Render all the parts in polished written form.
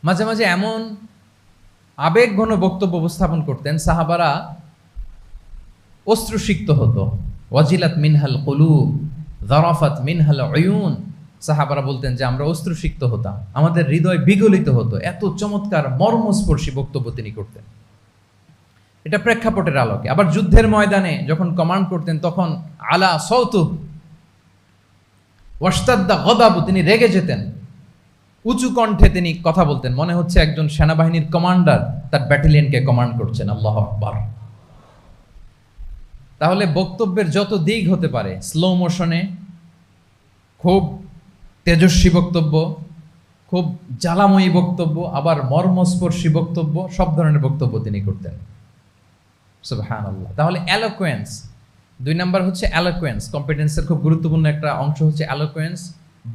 মাঝে মাঝে এমন আবেগঘন বক্তব্য উপস্থাপন করতেন, সাহাবারা অশ্রুসিক্ত হতো। ওয়াজিলাত মিনহাল কুলুব, যারাফাত মিনহাল উয়ুন। সাহাবারা বলতেন যে আমরা অশ্রুসিক্ত হতাম, আমাদের হৃদয় বিগলিত হতো। এত চমৎকার মর্মস্পর্শী বক্তব্য তিনি করতেন। এটা প্রেক্ষাপটের আলোকে। আবার যুদ্ধের ময়দানে যখন কমান্ড করতেন তখন আলা সৌতু ওয়াশতাদ্দা গদাবু, তিনি রেগে যেতেন, উঁচু কণ্ঠে তিনি কথা বলতেন, মনে হচ্ছে একজন সেনাবাহিনীর কমান্ডার তার ব্যাটালিয়নকে কমান্ড করছেন। আল্লাহু আকবার। তাহলে বক্তব্যের যত দিক হতে পারে, স্লো মোশনে, খুব তেজস্বী বক্তব্য, খুব জ্বালাময়ী বক্তব্য, আবার মর্মস্পর্শী বক্তব্য, সব ধরনের বক্তব্য তিনি করতেন। সুবহানাল্লাহ। তাহলে অ্যালোকোয়েন্স, 2 নাম্বার হচ্ছে অ্যালোকোয়েন্স। কম্পিটেন্সের খুব গুরুত্বপূর্ণ একটা অংশ হচ্ছে অ্যালোকোয়েন্স,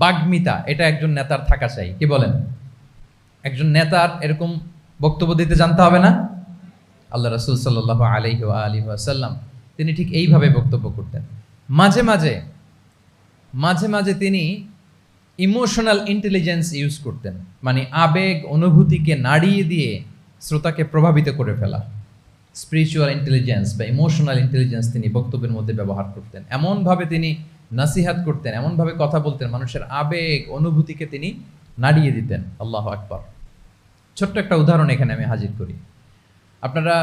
বাগ্মিতা। এটা একজন নেতার থাকা চাই। কি বলেন? একজন নেতার এরকম বক্তব্য দিতে জানতে হবে না? আল্লাহ রাসূল সাল্লাল্লাহু আলাইহি ওয়া আলিহি ওয়াসাল্লাম তিনি ঠিক এইভাবে বক্তব্য করতেন। মাঝে মাঝে তিনি ইমোশনাল ইন্টেলিজেন্স ইউজ করতেন, মানে আবেগ অনুভূতিকে নাড়িয়ে দিয়ে শ্রোতাকে প্রভাবিত করে ফেলা। স্পিরিচুয়াল ইন্টেলিজেন্স বা ইমোশনাল ইন্টেলিজেন্স তিনি বক্তব্যের মধ্যে ব্যবহার করতেন। এমনভাবে তিনি নাসিহাত করতেন, এমনভাবে কথা বলতেন, মানুষের আবেগ অনুভূতিকে তিনি নাড়িয়ে দিতেন। আল্লাহু আকবার। ছোট্ট একটা উদাহরণ এখানে আমি হাজির করি। আপনারা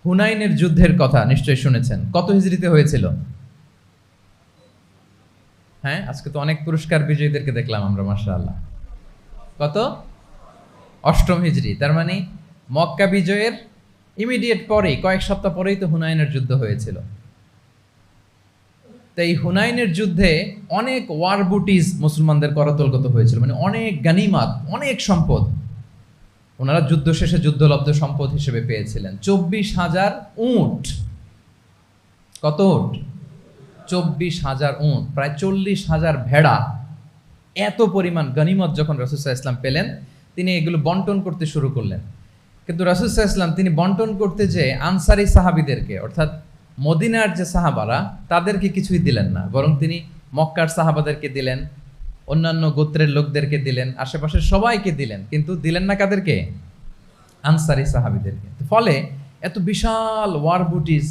হুনাইনের যুদ্ধের কথা নিশ্চয়ই শুনেছেন। কত হিজরিতে হয়েছিল? হ্যাঁ, আজকে তো অনেক পুরস্কার বিজয়ীদেরকে দেখলাম আমরা, মাশাআল্লাহ। কত? 8ম হিজরি। তার মানে মক্কা বিজয়ের ইমিডিয়েট পরেই, কয়েক সপ্তাহ পরেই তো হুনাইনের যুদ্ধ হয়েছিল। তো এই হুনাইনের যুদ্ধে অনেক ওয়ার বুটিজ মুসলমানদের করতলগত হয়েছিল, মানে অনেক গানিমাত, অনেক সম্পদ ওনারা যুদ্ধ শেষে যুদ্ধলব্ধ সম্পদ হিসেবে পেয়েছিলেন। 24,000 উট। কত উট? 24,000 উট, প্রায় 40,000 ভেড়া। এত পরিমাণ গনিমত যখন রাসূল সাল্লাল্লাহু আলাইহি ওয়াসাল্লাম পেলেন, তিনি এগুলো বন্টন করতে শুরু করলেন। কিন্তু রাসূল সাল্লাল্লাহু আলাইহি ওয়াসাল্লাম তিনি বন্টন করতে যে আনসারী সাহাবীদেরকে, অর্থাৎ মদিনার যে সাহাবারা, তাদেরকে কিছুই দিলেন না, বরং তিনি মক্কার সাহাবাদেরকে দিলেন, অন্যান্য গোত্রের লোকদেরকে দিলেন, আশেপাশের সবাইকে দিলেন, কিন্তু দিলেন না কাদেরকে? আনসারী সাহাবীদেরকে। ফলে এত বিশাল ওয়ার বুটিজ,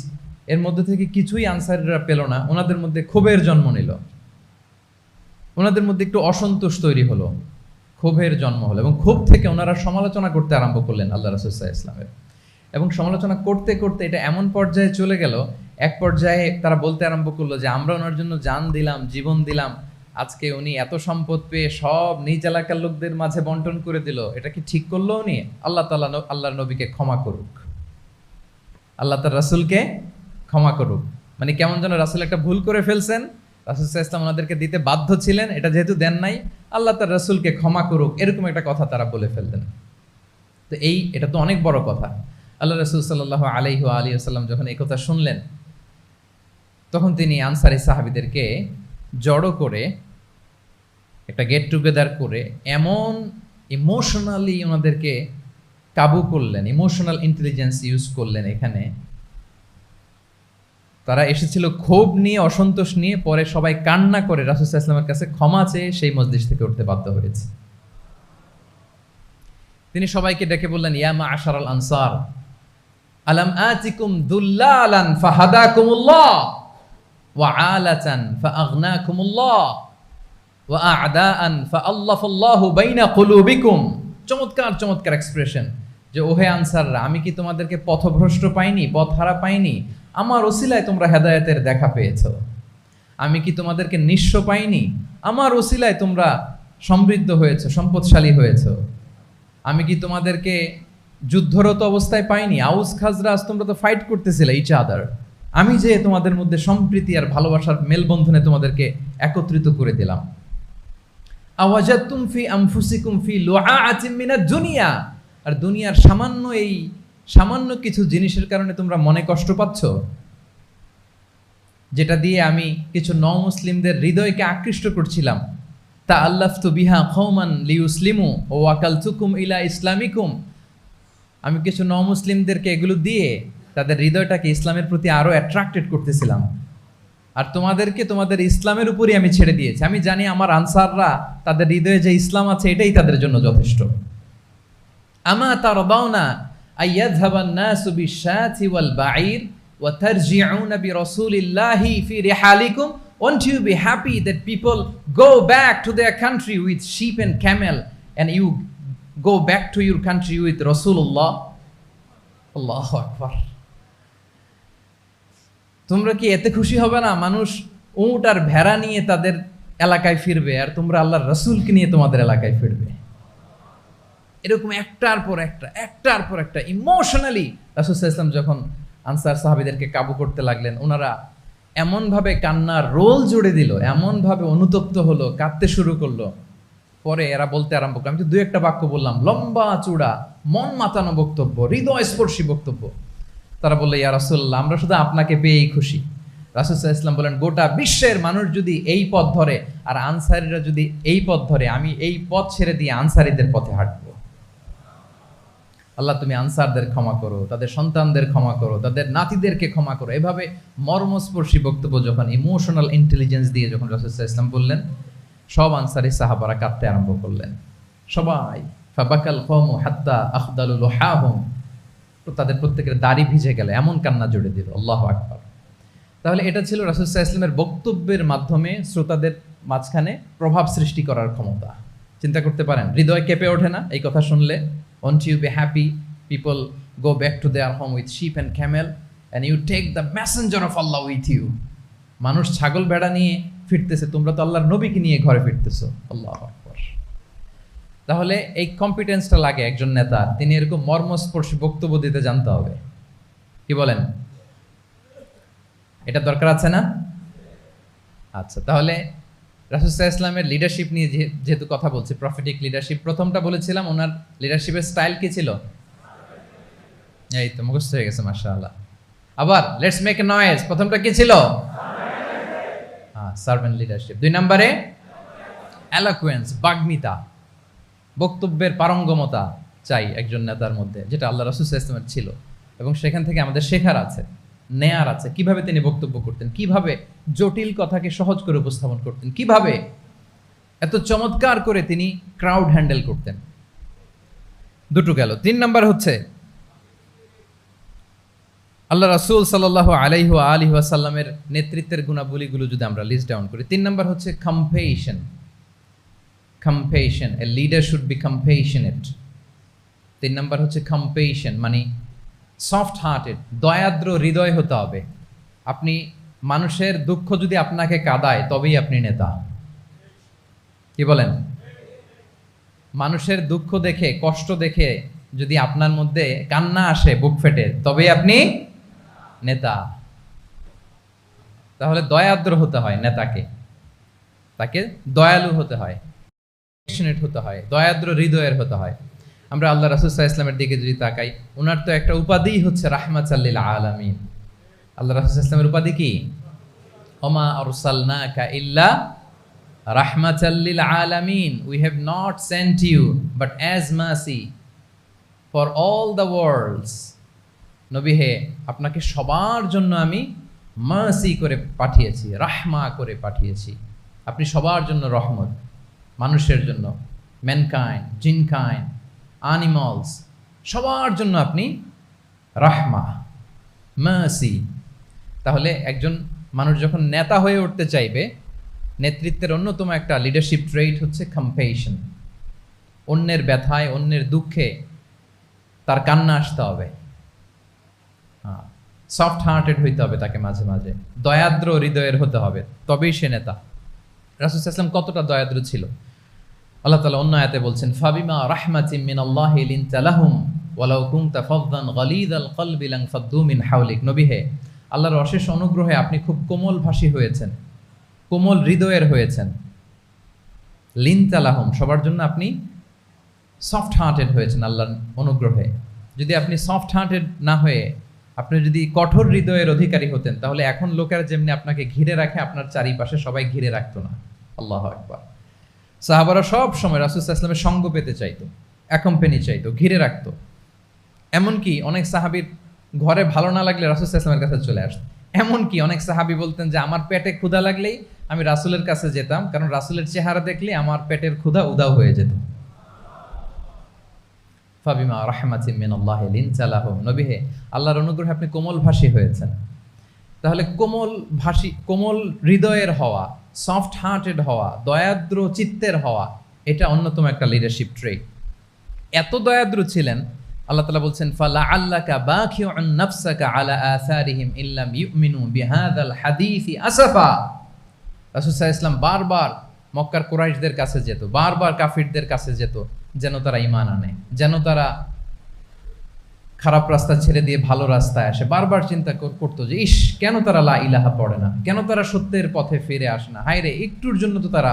এর মধ্যে থেকে কিছুই আনসারীরা পেল না। ওনাদের মধ্যে ক্ষোভের জন্ম নিল, ওনাদের মধ্যে একটু অসন্তোষ তৈরি হলো, ক্ষোভের জন্ম হলো, এবং ক্ষোভ থেকে ওনারা সমালোচনা করতে আরম্ভ করলেন আল্লাহ রাসূল সাল্লাল্লাহু আলাইহি ওয়াসাল্লামের। এবং সমালোচনা করতে করতে এটা এমন পর্যায়ে চলে গেল, এক পর্যায়ে তারা বলতে আরম্ভ করলো যে আমরা ওনার জন্য জান দিলাম, জীবন দিলাম, আজকে উনি এত সম্পদ পেয়ে সব নিজ এলাকার লোকদের মাঝে বন্টন করে দিল, এটা কি ঠিক করলো উনি? আল্লাহ তাআলা আল্লাহর নবীকে ক্ষমা করুক, আল্লাহ তার রাসূলকে ক্ষমা করুক। মানে কেমন যেন রাসূল একটা ভুল করে ফেলছেন, রাসূল সাল্লাল্লাহু আলাইহি ওয়াসাল্লাম ওনাদেরকে দিতে বাধ্য ছিলেন, এটা যেহেতু দেন নাই, আল্লাহ তার রাসূলকে ক্ষমা করুক, এরকম একটা কথা তারা বলে ফেললেন। তো এটা তো অনেক বড় কথা। আল্লাহ রাসূল সাল্লাল্লাহু আলাইহি ওয়া আলিহি ওয়াসাল্লাম যখন এই কথা শুনলেন, তখন তিনি আনসারী সাহাবীদেরকে জড়ো করে একটা গেট টুগেদার করে এমন ইমোশনালি ওনাদেরকে কাবু করলেন, ইমোশনাল ইন্টেলিজেন্স ইউজ করলেন। এখানে তারা এসেছিল ক্ষোভ নিয়ে, অসন্তোষ নিয়ে, পরে সবাই কান্না করে রাসূল সাল্লাল্লাহু আলাইহি ওয়াসাল্লামের কাছে ক্ষমা চেয়ে সেই মজলিস থেকে উঠতে বাধ্য হয়েছে। তিনি সবাইকে ডেকে বললেন, ইয়া মা'আশারাল আনসার, আলাম আতিকুম দুল্লালান ফাহাদাকুমুল্লাহ ওয়া আলাতান ফাআগনাকুমুল্লাহ ওয়া আ'দাআন ফাআল্লাফাল্লাহু বাইনা কুলুবিকুম। চমৎকার চমৎকার এক্সপ্রেশন, যে ওহে আনসাররা, আমি কি তোমাদেরকে পথভ্রষ্ট পাইনি, পথহারা পাইনি? আমার ওসিলায় তোমরা হেদায়েতের দেখা পেয়েছো। আমি কি তোমাদেরকে নিঃস্ব পাইনি? আমার ওসিলায় তোমরা সমৃদ্ধ হয়েছো, সম্পদশালী হয়েছো। আমি কি তোমাদেরকে যুদ্ধরত অবস্থায় পাইনি? আউস খাজরাজ তোমরা তো ফাইট করতেছিলে ইচ আদার, আমি যে তোমাদের মধ্যে সম্প্রীতি আর ভালোবাসার মেলবন্ধনে তোমাদেরকে একত্রিত করে দিলাম। আওয়াজাতুম ফি আনফুসিকুম ফি লুআআতিন মিনাদ দুনিয়া, আর দুনিয়ার সামান্য কিছু জিনিসের কারণে তোমরা মনে কষ্ট পাচ্ছ, যেটা দিয়ে আমি কিছু মুসলিমদের হৃদয়কে আকৃষ্ট করছিলাম। তাআল্লাফতু বিহা কওমান লিউসলিমু ওয়া ওয়াকালতুকুম ইলা ইসলামিকুম, আমি কিছু মুসলিমদেরকে এগুলো দিয়ে তাদের হৃদয়টাকে ইসলামের প্রতি আরো অ্যাট্রাক্টেড করতেছিলাম, আর তোমাদেরকে তোমাদের ইসলামের উপরই আমি ছেড়ে দিয়েছি। আমি জানি আমার আনসাররা, তাদের হৃদয়ে যে ইসলাম আছে এটাই তাদের জন্য যথেষ্ট। আমা তারদাউনা আইয়াযহাবান নাসু বিশ-শাতি ওয়াল বাঈর ওয়া তারজিউনা বিরাসূলিল্লাহি ফি রিহালিকুম, won't you be happy that people go back to their country with sheep and camel and you go back to your country with Rasulullah? আল্লাহু আকবার। তোমরা কি এতে খুশি হবে না মানুষ উট আর ভেড়া নিয়ে তাদের এলাকায় ফিরবে, আর তোমরা আল্লাহর রাসূলকে নিয়ে তোমাদের এলাকায় ফিরবে? এরকম একটার পর একটা ইমোশনালি রাসূল সাল্লাল্লাহু আলাইহি ওয়াসাল্লাম যখন আনসার সাহাবীদেরকে কাবু করতে লাগলেন, ওনারা এমনভাবে কান্নার রোল জুড়ে দিল, এমনভাবে অনুতপ্ত হলো, কাঁদতে শুরু করলো। পরে এরা বলতে আরম্ভ করলো, আমি তো 2-1টা বাক্য বললাম, লম্বা চূড়া মন মাতানো বক্তব্য, হৃদয়স্পর্শী বক্তব্য। তারা বললো, ইয়া রাসূলুল্লাহ, আমরা শুধু আপনাকে পেয়েই খুশি। রাসূল সাল্লাল্লাহু আলাইহি ওয়াসাল্লাম বলেন, গোটা বিশ্বের মানুষ যদি এই পথ ধরে আর আনসারীরা যদি এই পথ ধরে, আমি এই পথ ছেড়ে দিয়ে আনসারীদের পথে হাঁটবো। আল্লাহ তুমি আনসারদের ক্ষমা করো, তাদের সন্তানদের ক্ষমা করো, তাদের নাতিদেরকে ক্ষমা করো। এভাবে মর্মস্পর্শী বক্তব্য যখন ইমোশনাল ইন্টেলিজেন্স দিয়ে যখন রাসূল সাল্লাল্লাহু আলাইহি ওয়াসাল্লাম বললেন, সব আনসারী সাহাবারা কাঁদতে আরম্ভ করলেন। সবাই ফাবাকাল কওমু হাত্তা আখদালু লুহাহুম, তাদের প্রত্যেকের দাড়ি ভিজে গেল, এমন কান্না জুড়ে দিল। আল্লাহু আকবার। তাহলে এটা ছিল রাসূল সাল্লাল্লাহু আলাইহি ওয়াসাল্লামের বক্তব্যের মাধ্যমে শ্রোতাদের মাঝখানে প্রভাব সৃষ্টি করার ক্ষমতা। চিন্তা করতে পারেন, হৃদয় কেঁপে ওঠে না এই কথা শুনলে? Won't you be happy people go back to their home with sheep and camel and you take the messenger of Allah with you? মানুষ ছাগল ভেড়া নিয়ে ফিরতেছে, তোমরা তো আল্লাহর নবীকে নিয়ে ঘরে ফিরতেছো। আল্লাহু আকবার। তাহলে এই কম্পিটেন্সটা লাগে একজন নেতা, তিনি এরকম মর্মস্পর্শী বক্তব্য দিতে জানতে হবে। কি বলেন? এটা দরকার আছে না? আচ্ছা, তাহলে রাসূল সাল্লাল্লাহু আলাইহি ওয়াসাল্লামের লিডারশিপ নিয়ে যেহেতু কথা বলছি, প্রফেটিক লিডারশিপ, প্রথমটা বলেছিলাম ওনার লিডারশিপের স্টাইল কি ছিল? এই তো মুখস্থ হয়ে গেছে মাশাআল্লাহ। আবার লেটস মেক এ নয়েজ, প্রথমটা কি ছিল? Servant leadership. 2 নম্বরে এলোকুয়েন্স, বাগ্মিতা, বক্তব্যের পারঙ্গমতা চাই একজন নেতার মধ্যে, যেটা আল্লাহ রাসূল সাল্লাল্লাহু আলাইহি ওয়াসাল্লামের ছিল। এবং সেখান থেকে আমাদের শেখার আছে, নেয়ার আছে, কিভাবে তিনি বক্তব্য করতেন, কিভাবে জটিল কথাকে সহজ করে উপস্থাপন করতেন, কিভাবে এত চমৎকার করে তিনি ক্রাউড হ্যান্ডেল করতেন। দুটো গেল। 3 নাম্বার হচ্ছে আল্লাহ রাসূল সাল্লাল্লাহু আলাইহি ওয়া আলিহি ওয়াসাল্লামের নেতৃত্বের গুণাবলীগুলো যদি আমরা লিস্ট ডাউন করি, 3 নাম্বার হচ্ছে কম্পেশন। কম্পেশন, a leader should be compassionate. 3 number হচ্ছে কম্পেশন, মানে সফট হার্টেড, দয়াদ্র হৃদয় হতে হবে। আপনি মানুষের দুঃখ যদি আপনাকে কাঁদায় তবেই আপনি নেতা। কি বলেন? মানুষের দুঃখ দেখে, কষ্ট দেখে যদি আপনার মধ্যে কান্না আসে বুক ফেটে, তবেই আপনি নেতা। তাহলে দয়াদ্র হতে হয় নেতাকে, তাকে দয়ালু হতে হয়, হতে হয়, দয়াদ্র হৃদয়ের হতে হয়। আমরা আল্লাহ রাসূল সাল্লাল্লাহু আলাইহি ওয়াসাল্লামের দিকে যদি তাকাই, ওনার তো একটা উপাধি হচ্ছে রাহমাতাল লিল আলামিন। আল্লাহ রাসূল সাল্লাল্লাহু আলাইহি ওয়াসাল্লামের উপাধি কি? ওমা আরসালনাকা ইল্লা রাহমাতাল লিল আলামিন, we have not sent you but as mercy for all the worlds. নবী হে, আপনাকে সবার জন্য আমি মার্সি করে পাঠিয়েছি, রাহমা করে পাঠিয়েছি। আপনি সবার জন্য রহমত, মানুষের জন্য, ম্যানকাইন্ড, জিনকাইন্ড, অ্যানিমালস, সবার জন্য আপনি রাহমা, মার্সি। তাহলে একজন মানুষ যখন নেতা হয়ে উঠতে চাইবে, নেতৃত্বের অন্যতম একটা লিডারশিপ ট্রেইট হচ্ছে কম্পেশন। অন্যের ব্যথায়, অন্যের দুঃখে তার কান্না আসতে হবে, সফট হার্টেড হইতে হবে তাকে, মাঝে মাঝে দয়াদ্র হৃদয়ের হতে হবে, তবেই সে নেতা। রাসূল সাল্লাল্লাহু আলাইহি ওয়াসাল্লাম কতটা দয়াদ্র ছিল, আল্লাহ তাআলা অন্য আয়াতে বলছেন, ফাবিমা রাহমাতিম মিনাল্লাহি লিনতা লাহুম ওয়ালাউ কুনতা ফাযযান গালিযাল কলবি লানফাদ্দু মিন হাওলিক। নবী হে, আল্লাহর অশেষ অনুগ্রহে আপনি খুব কোমল ভাষী হয়েছেন, কোমল হৃদয়ের হয়েছেন। লিনতা লাহুম, সবার জন্য আপনি সফট হার্টেড হয়েছেন আল্লাহর অনুগ্রহে। যদি আপনি সফট হার্টেড না হয়ে আপনি যদি কঠোর হৃদয়ের অধিকারী হতেন, তাহলে এখন লোকেরা যেমনি আপনাকে ঘিরে রাখে, আপনার চারিপাশে সবাই ঘিরে রাখতো না। আল্লাহু আকবার। সাহাবারা সব সময় রাসূল সাল্লাল্লাহু আলাইহি ওয়াসাল্লামের সঙ্গ পেতে চাইতো, অ্যাকম্পানি চাইতো, ঘিরে রাখতো। এমনকি অনেক সাহাবীর ঘরে ভালো না লাগলে রাসূল সাল্লাল্লাহু আলাইহি ওয়াসাল্লামের কাছে চলে আসতো। এমনকি অনেক সাহাবী বলতেন যে আমার পেটে ক্ষুধা লাগলেই আমি রাসূলের কাছে যেতাম, কারণ রাসূলের চেহারা দেখলে আমার পেটের ক্ষুধা উধাও হয়ে যেত। ফাবিমা রাহমাতিম মিনাল্লাহি লিনতা লাহুম, নবী হে, আল্লাহর অনুগ্রহে আপনি কোমল ভাষী হয়েছেন। তাহলে কোমল হৃদয়ের হওয়া, সফট হার্টেড হওয়া, দয়াদ্র চিত্তের হওয়া, এটা অন্যতম একটা লিডারশিপ ট্রেট। এত দয়াদ্র ছিলেন, আল্লাহ তাআলা বলছেন ফালাআল্লাকা বাখিউন নাফসাকা আলা আসারিহিম ইল্লাম ইউমিনু বিহাযাল হাদীসি আসাফা। রাসূল সাল্লাল্লাহু আলাইহি ওয়াসাল্লাম বারবার মক্কার কুরাইশদের কাছে যেত, বারবার কাফিরদের কাছে যেত, যেন তারা ঈমান আনে, যেন তারা খারাপ রাস্তা ছেড়ে দিয়ে ভালো রাস্তায় আসে। বারবার চিন্তা করতো যে ইস, কেন তারা লা ইলাহা পড়ে না, কেন তারা সত্যের পথে ফিরে আসে না, হায় রে, একটুর জন্য তো তারা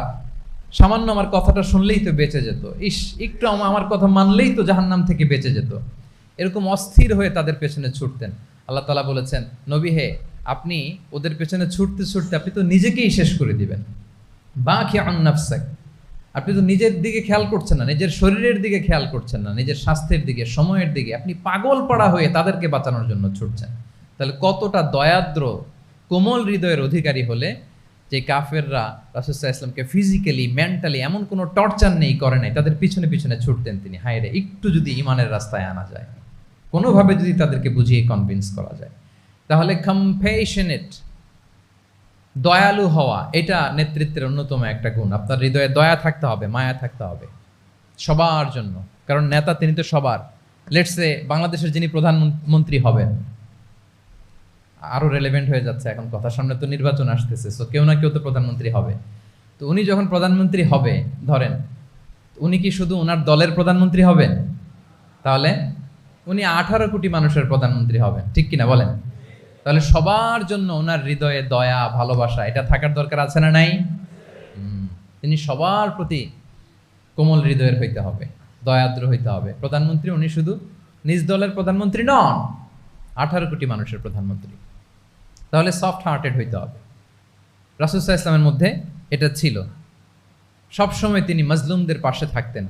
সামান্য আমার কথাটা শুনলেই তো বেঁচে যেত, ইস, একটু আমার কথা মানলেই তো জাহান্নাম থেকে বেঁচে যেত। এরকম অস্থির হয়ে তাদের পেছনে ছুটতেন। আল্লাহ তাআলা বলেছেন, নবী হে, আপনি ওদের পেছনে ছুটতে ছুটতে আপনি তো নিজেকেই শেষ করে দিবেন। বাখিউন নাফসাক, আপনি তো নিজের দিকে খেয়াল করছেন না, নিজের শরীরের দিকে খেয়াল করছেন না, নিজের স্বাস্থ্যের দিকে, সময়ের দিকে, আপনি পাগল পাড়া হয়ে তাদেরকে বাঁচানোর জন্য ছুটছেন। তাহলে কতটা দয়াদ্র কোমল হৃদয়ের অধিকারী হলে যে কাফেররা রাসূল সাল্লাল্লাহু আলাইহি ওয়াসাল্লামকে ফিজিক্যালি মেন্টালি এমন কোনো টর্চার নেই, করে নাই, তাদের পিছনে পিছনে ছুটতেন তিনি। হায় রে, একটু যদি ইমানের রাস্তায় আনা যায়, কোনোভাবে যদি তাদেরকে বুঝিয়ে কনভিন্স করা যায়। তাহলে কম্প্যাশনেট, দয়ালু হওয়া, এটা নেতৃত্বের অন্যতম একটা গুণ। আপনার হৃদয়ে দয়া থাকতে হবে, মায়া থাকতে হবে সবার জন্য, কারণ নেতা তিনি তো সবার। লেটসে বাংলাদেশের যিনি প্রধানমন্ত্রী হবেন, আরো রেলেভেন্ট হয়ে যাচ্ছে এখন কথা, সামনে তো নির্বাচন আসতেছে, সো কেউ না কেউ তো প্রধানমন্ত্রী হবে। তো উনি যখন প্রধানমন্ত্রী হবে, ধরেন উনি কি শুধু ওনার দলের প্রধানমন্ত্রী হবেন? তাহলে উনি 18 কোটি মানুষের প্রধানমন্ত্রী হবেন, ঠিক কিনা বলেন? তাহলে সবার জন্য ওনার হৃদয়ে দয়া, ভালোবাসা, এটা থাকার দরকার আছে না নাই? তিনি সবার প্রতি কোমল হৃদয়ের হইতে হবে, দয়াদ্র হইতে হবে। প্রধানমন্ত্রী উনি শুধু নিজ দলের প্রধানমন্ত্রী নন, 18 কোটি মানুষের প্রধানমন্ত্রী। তাহলে সফট হার্টেড হইতে হবে। রাসূল সাল্লাল্লাহু আলাইহি ওয়াসাল্লামের মধ্যে এটা ছিল। সবসময় তিনি মাজলুমদের পাশে থাকতেন।